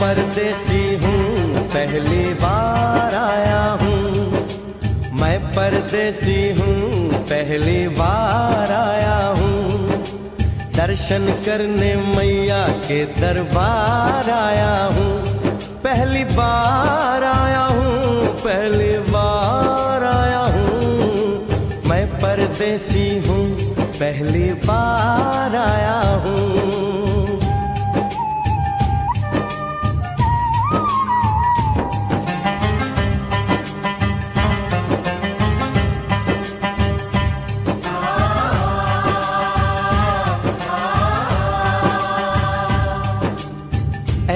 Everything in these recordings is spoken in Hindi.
परदेसी हूँ पहली बार आया हूँ, मैं परदेसी हूँ पहली बार आया हूँ, दर्शन करने मैया के दरबार आया हूँ, पहली बार आया हूँ, पहली बार आया हूँ, मैं परदेसी हूँ पहली बार आया हूँ।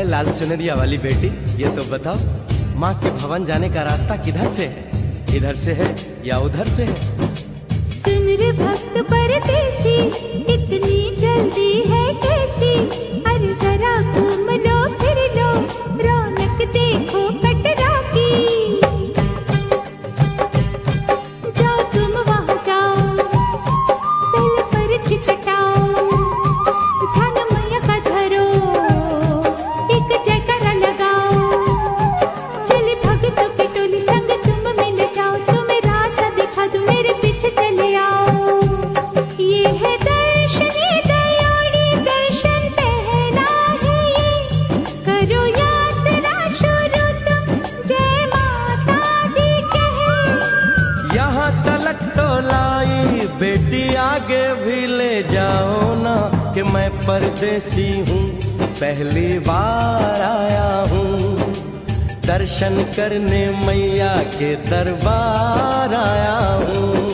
लाल चुनरिया वाली बेटी, ये तो बताओ माँ के भवन जाने का रास्ता किधर से है? इधर से है या उधर से है? सुन रे भक्त परदेसी, इतनी जल्दी है कैसी? अरे जरा घूम लो फिर लो, रौनक देखो कटरा की। जाओ तुम वहाँ जाओ, पहले पर्च कटाओ, ध्यान मैया का धरो, जयकारा लगाओ, चले भक्तों की टोली संग तुम मिल जाओ, तुम्हें रास्ता दिखा दूं, मेरे पीछे चले आओ। ये है दर्शन, ये दयाड़ी दर्शन पहला है ये, करो यात्रा शुरू तुम, जय माता दी कहे। यहाँ तलक तो लाई बेटी, आगे भी ले जाओ ना, कि मैं परदेसी हूँ पहली बार आया हूँ, दर्शन करने मैया के दरबार आया हूँ।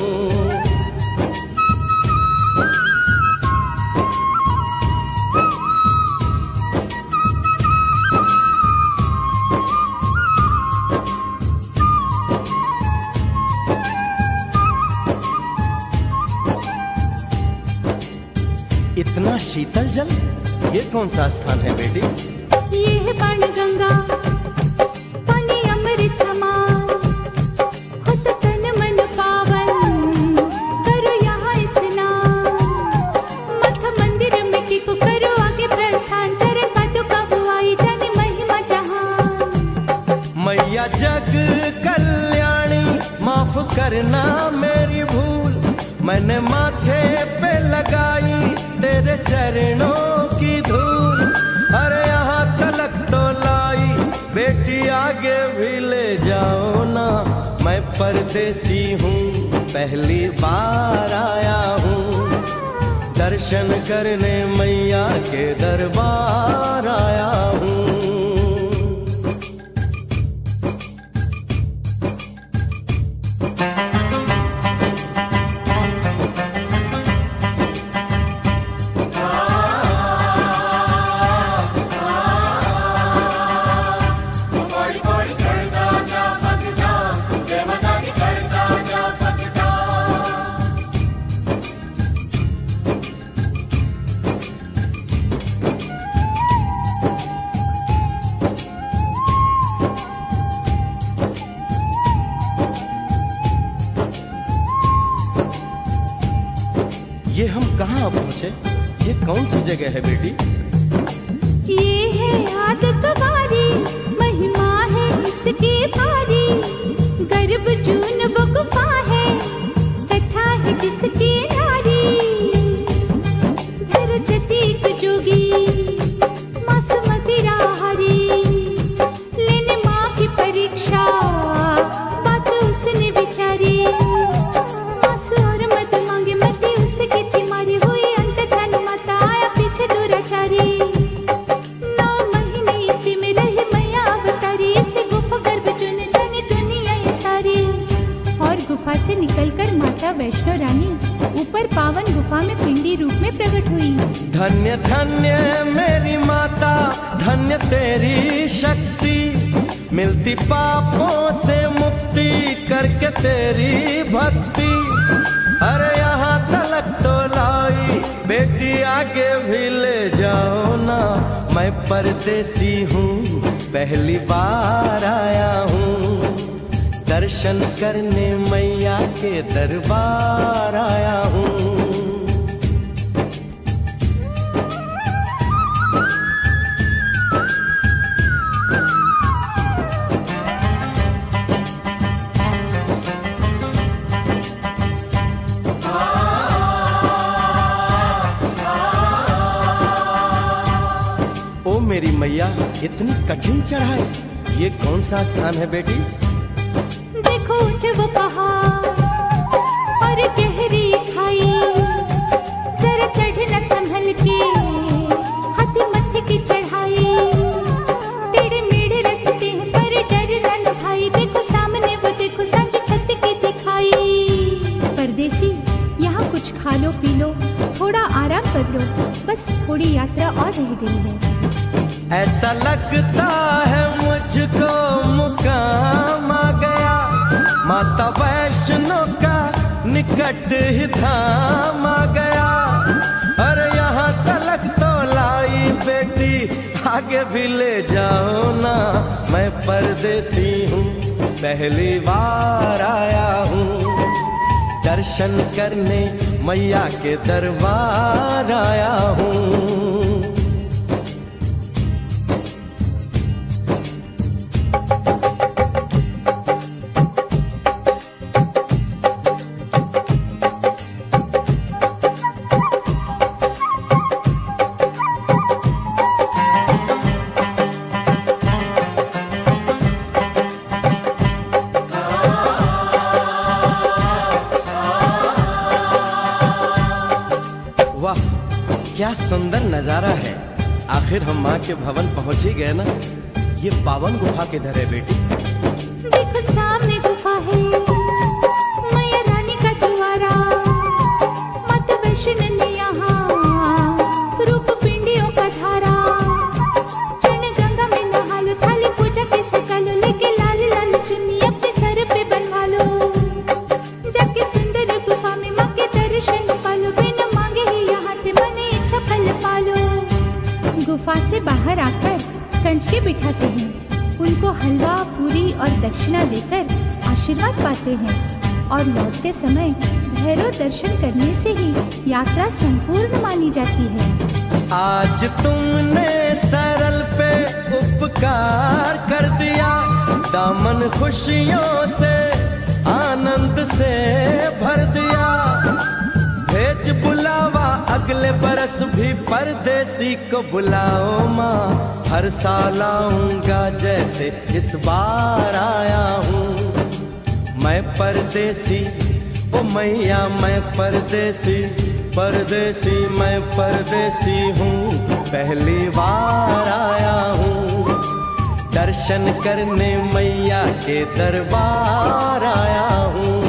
इतना शीतल जल, ये कौन सा स्थान है बेटी? ये है बाणगंगा, पानी अमृत समान, होत तन मन पावन, करो यहाँ स्नान, मठ मंदिर में टिको, करो आगे प्रस्थान, चरण पादुका बुआई, जाने महिमा जहान। मैया जग कल्याणी, माफ करना मेरी भूल, मैंने माथे पे लगाई तेरे चरणों की धूल, अरे यहाँ तलक तो लाई बेटी, आगे भी ले जाओ ना, मैं परदेसी हूँ पहली बार आया हूँ, दर्शन करने मैया के दरबार आया हूँ। ये हम कहाँ पहुँचे? ये कौन सी जगह है बेटी? ये है आदत वारी, महिमा है इसकी भारी, गर्भ जून वो गुफा है, कथा है जिसकी नारी, धर जतीक जोगी मासुमती राहरी, लेने माँ की परीक्षा, बात उसने विचारी, मासु और मत मांगे मती उसकी थी मारी, हुई अंत धन माता आया पीछे दुराचारी, 9 महीने इसी में रही मैया अवतारी, इसी गुफा गर्भ चुन जाने दुनिया ये सारी। और गुफा से निकलकर माता वैष्णो रानी ऊपर पावन गुफा में पिंडी रूप में प्रकट हुई। धन्य धन्य मेरी माता, धन्य तेरी शक्ति, मिलती पापों से मुक्ति करके तेरी भक्ति, अरे यहाँ तलक तो लाई बेटी, आगे भी ले जाओ ना, मैं परदेसी हूँ पहली बार आया हूँ, दर्शन करने मैया के दरबार आया हूँ। ओ मेरी मैया, इतनी कठिन चढ़ाई, ये कौन सा स्थान है बेटी? देखो ऊंचे वो पहाड़ और गहरी खाई, जरा चढ़ना संभल के, हाथी मत्थे की चढ़ाई, टेढ़े मेढ़े रास्ते हैं पर डरना न भाई, देखो सामने वो देखो सांझ छत की दिखाई। परदेसी, यहाँ कुछ खा लो पी लो, थोड़ा आराम कर लो, बस थोड़ी यात्रा और रह गई है। ऐसा लगता है मुझको मुकाम आ गया, माता वैष्णो का निकट ही धाम आ गया। अरे यहाँ तलक तो लाई बेटी, आगे भी ले जाओ ना, मैं परदेसी हूँ, पहली बार आया हूँ। दर्शन करने मैया के दरबार आया हूँ। वाह, क्या सुंदर नजारा है। आखिर हम माँ के भवन पहुंच ही गए ना। ये पावन गुफा किधर है बेटी? देखो सामने गुफा है, मैया रानी का द्वारा, माता वैष्णो ने यहाँ रूप पिंडियों का धारा। चरण गंगा में नहा लो, थाली पूजा के सजा लो, लेके लाल लाल चुन्नी अपने सर पे बनवा लो, जाके सुंदर गुफा में माँ के दर्शन पालो, बिना मांगे ही यहाँ से मन इच्छा फल पालो। गुफा से बाहर आकर कंचके बिठाते हैं, उनको हलवा पूरी और दक्षिणा देकर आशीर्वाद पाते हैं, और लौटते समय भैरव दर्शन करने से ही यात्रा संपूर्ण मानी जाती है। आज तुमने सरल पे उपकार कर दिया, दामन खुशियों से आनंद से भर दिया। भेज बुलावा अगले बरस भी परदेसी को बुलाओ माँ, हर साल आऊंगा जैसे इस बार आया हूँ। मैं परदेसी, ओ मैया मैं परदेसी, परदेसी मैं परदेसी हूँ, पहली बार आया हूँ। दर्शन करने मैया के दरबार आया हूँ।